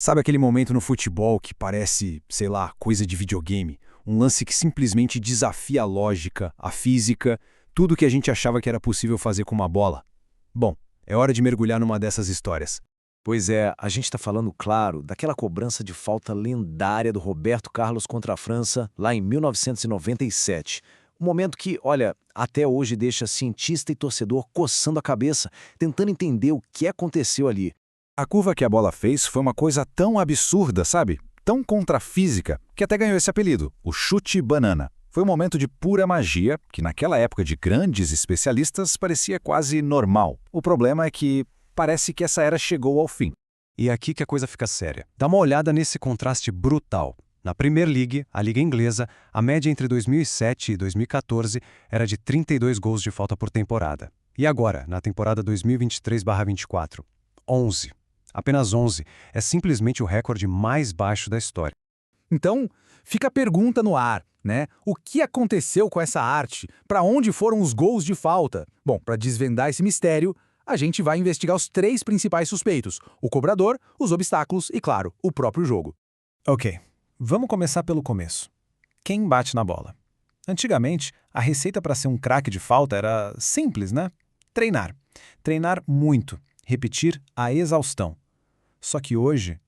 Sabe aquele momento no futebol que parece, sei lá, coisa de videogame? Um lance que simplesmente desafia a lógica, a física, tudo que a gente achava que era possível fazer com uma bola? Bom, é hora de mergulhar numa dessas histórias. Pois é, a gente está falando, claro, daquela cobrança de falta lendária do Roberto Carlos contra a França, lá em 1997. Um momento que, olha, até hoje deixa cientista e torcedor coçando a cabeça, tentando entender o que aconteceu ali. A curva que a bola fez foi uma coisa tão absurda, sabe? Tão contrafísica, que até ganhou esse apelido, o chute banana. Foi um momento de pura magia, que naquela época de grandes especialistas parecia quase normal. O problema é que parece que essa era chegou ao fim. E é aqui que a coisa fica séria. Dá uma olhada nesse contraste brutal. Na Premier League, a liga inglesa, a média entre 2007 e 2014 era de 32 gols de falta por temporada. E agora, na temporada 2023/24, 11. Apenas 11 é simplesmente o recorde mais baixo da história. Então, fica a pergunta no ar, né? O que aconteceu com essa arte? Para onde foram os gols de falta? Bom, para desvendar esse mistério, a gente vai investigar os três principais suspeitos: o cobrador, os obstáculos e, claro, o próprio jogo. Ok, vamos começar pelo começo. Quem bate na bola? Antigamente, a receita para ser um craque de falta era simples, né? Treinar. Treinar muito. Repetir a exaustão. Só que hoje,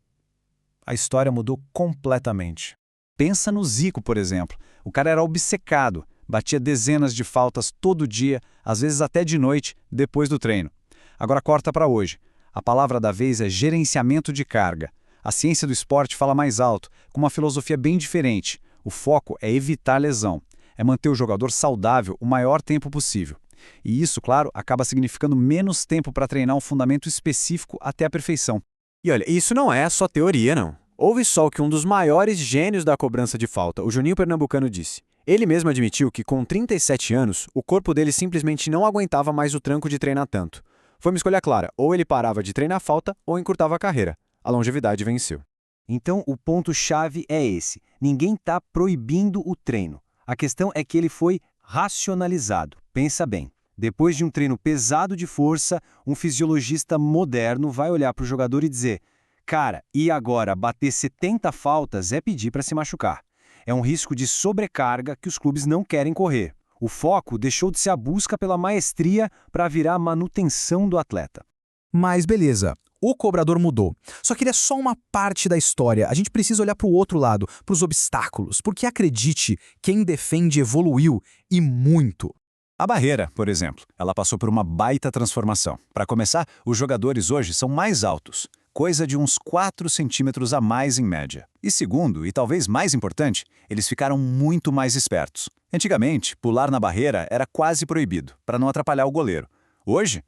a história mudou completamente. Pensa no Zico, por exemplo. O cara era obcecado, batia dezenas de faltas todo dia, às vezes até de noite, depois do treino. Agora corta para hoje. A palavra da vez é gerenciamento de carga. A ciência do esporte fala mais alto, com uma filosofia bem diferente. O foco é evitar lesão, é manter o jogador saudável o maior tempo possível. E isso, claro, acaba significando menos tempo para treinar um fundamento específico até a perfeição. E olha, isso não é só teoria, não. Ouve só o que um dos maiores gênios da cobrança de falta, o Juninho Pernambucano, disse. Ele mesmo admitiu que, com 37 anos, o corpo dele simplesmente não aguentava mais o tranco de treinar tanto. Foi uma escolha clara: ou ele parava de treinar falta, ou encurtava a carreira. A longevidade venceu. Então, o ponto-chave é esse. Ninguém está proibindo o treino. A questão é que ele foi racionalizado. Pensa bem. Depois de um treino pesado de força, um fisiologista moderno vai olhar para o jogador e dizer: cara, e agora bater 70 faltas é pedir para se machucar. É um risco de sobrecarga que os clubes não querem correr. O foco deixou de ser a busca pela maestria para virar a manutenção do atleta. Mas beleza, o cobrador mudou. Só que ele é só uma parte da história. A gente precisa olhar para o outro lado, para os obstáculos. Porque acredite, quem defende evoluiu, e muito. A barreira, por exemplo, ela passou por uma baita transformação. Para começar, os jogadores hoje são mais altos, coisa de uns 4 centímetros a mais em média. E segundo, e talvez mais importante, eles ficaram muito mais espertos. Antigamente, pular na barreira era quase proibido, para não atrapalhar o goleiro. Hoje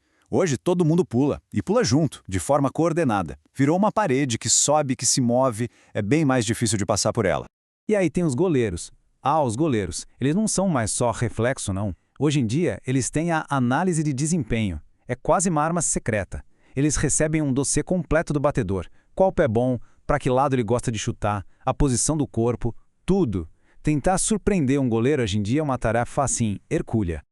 todo mundo pula, e pula junto, de forma coordenada. Virou uma parede que sobe, que se move, é bem mais difícil de passar por ela. E aí tem os goleiros. Os goleiros. Eles não são mais só reflexo, não. Hoje em dia, eles têm a análise de desempenho. É quase uma arma secreta. Eles recebem um dossiê completo do batedor. Qual pé bom, para que lado ele gosta de chutar, a posição do corpo, tudo. Tentar surpreender um goleiro hoje em dia é uma tarefa, assim, hercúlea.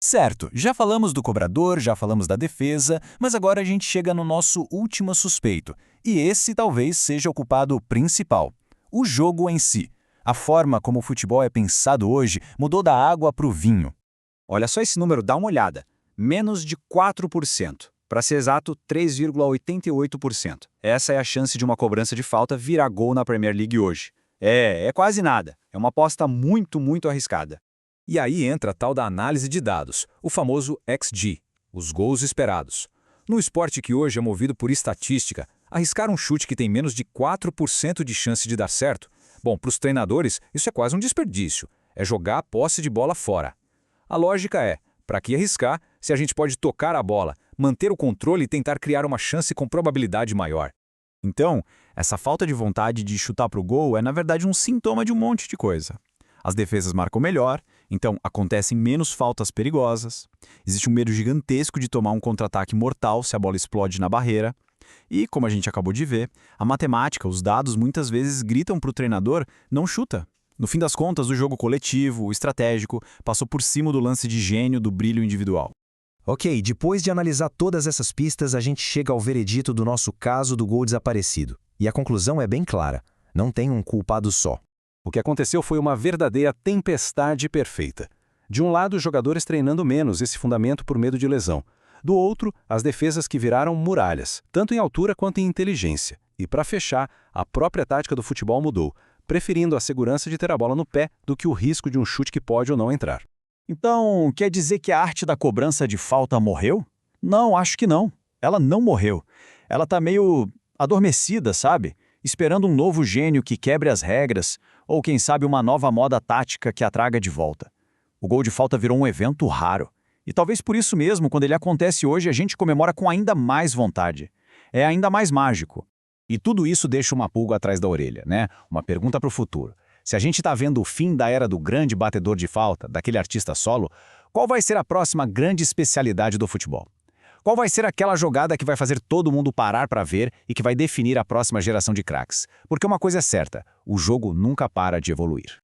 Certo, já falamos do cobrador, já falamos da defesa, mas agora a gente chega no nosso último suspeito. E esse talvez seja o culpado principal: o jogo em si. A forma como o futebol é pensado hoje mudou da água para o vinho. Olha só esse número, dá uma olhada. Menos de 4%. Para ser exato, 3,88%. Essa é a chance de uma cobrança de falta virar gol na Premier League hoje. É quase nada. É uma aposta muito, muito arriscada. E aí entra a tal da análise de dados, o famoso XG, os gols esperados. No esporte que hoje é movido por estatística, arriscar um chute que tem menos de 4% de chance de dar certo, bom, para os treinadores isso é quase um desperdício. É jogar a posse de bola fora. A lógica é: para que arriscar se a gente pode tocar a bola, manter o controle e tentar criar uma chance com probabilidade maior? Então, essa falta de vontade de chutar para o gol é, na verdade, um sintoma de um monte de coisa. As defesas marcam melhor, então acontecem menos faltas perigosas. Existe um medo gigantesco de tomar um contra-ataque mortal se a bola explode na barreira. E, como a gente acabou de ver, a matemática, os dados muitas vezes gritam para o treinador: não chuta. No fim das contas, o jogo coletivo, o estratégico, passou por cima do lance de gênio do brilho individual. Ok, depois de analisar todas essas pistas, a gente chega ao veredito do nosso caso do gol desaparecido. E a conclusão é bem clara: não tem um culpado só. O que aconteceu foi uma verdadeira tempestade perfeita. De um lado, os jogadores treinando menos esse fundamento por medo de lesão. Do outro, as defesas que viraram muralhas, tanto em altura quanto em inteligência. E para fechar, a própria tática do futebol mudou, preferindo a segurança de ter a bola no pé do que o risco de um chute que pode ou não entrar. Então, quer dizer que a arte da cobrança de falta morreu? Não, acho que não. Ela não morreu. Ela tá meio adormecida, sabe? Esperando um novo gênio que quebre as regras, ou quem sabe uma nova moda tática que a traga de volta. O gol de falta virou um evento raro. E talvez por isso mesmo, quando ele acontece hoje, a gente comemora com ainda mais vontade. É ainda mais mágico. E tudo isso deixa uma pulga atrás da orelha, né? Uma pergunta para o futuro. Se a gente está vendo o fim da era do grande batedor de falta, daquele artista solo, qual vai ser a próxima grande especialidade do futebol? Qual vai ser aquela jogada que vai fazer todo mundo parar para ver e que vai definir a próxima geração de craques? Porque uma coisa é certa, o jogo nunca para de evoluir.